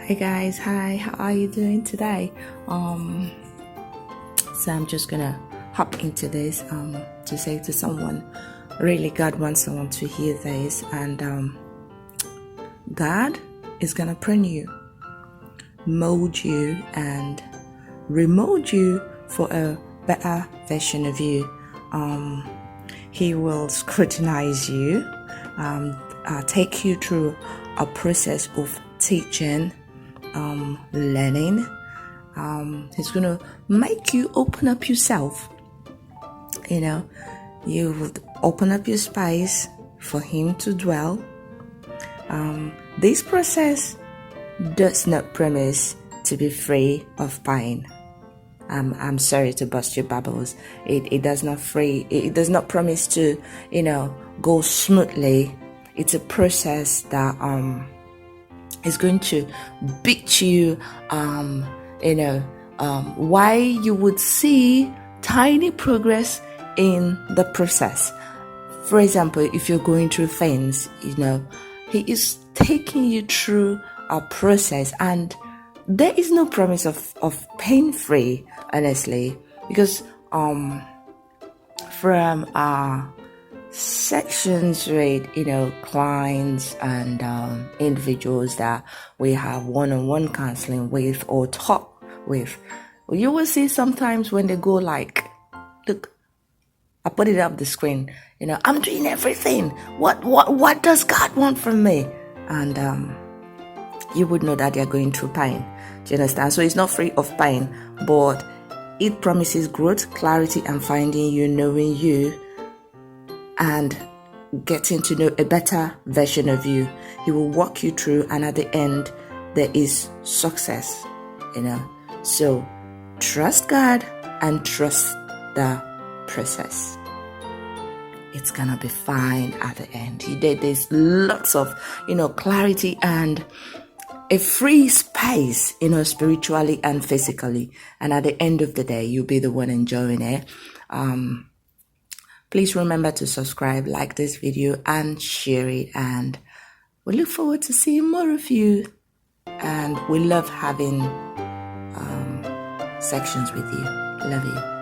Hey guys, hi, how are you doing today? So I'm just gonna hop into this to say to someone, really God wants someone to hear this, and God is gonna prune you, mold you, and remold you for a better version of you. He will scrutinize you, take you through a process of teaching, learning. He's going to make you open up yourself. You would open up your space for him to dwell. This process does not promise to be free of pain. I'm sorry to bust your bubbles. It does not promise to, go smoothly. It's a process that is going to beat you, why you would see tiny progress in the process. For example, if you're going through things, he is taking you through a process, and there is no promise of pain-free, honestly, because from our sections with clients and individuals that we have one-on-one counseling with or talk with, you will see sometimes when they go like, look, I put it up the screen, I'm doing everything, what does God want from me? And you would know that they're going through pain. Do you understand? So it's not free of pain, but it promises growth, clarity, and finding you, knowing you, and getting to know a better version of you. He will walk you through, and at the end there is success. So trust God and trust the process. It's gonna be fine at the end. There's lots of clarity and a free space, spiritually and physically, and at the end of the day you'll be the one enjoying it. Please remember to subscribe, like this video, and share it. And we look forward to seeing more of you. And we love having sections with you. Love you.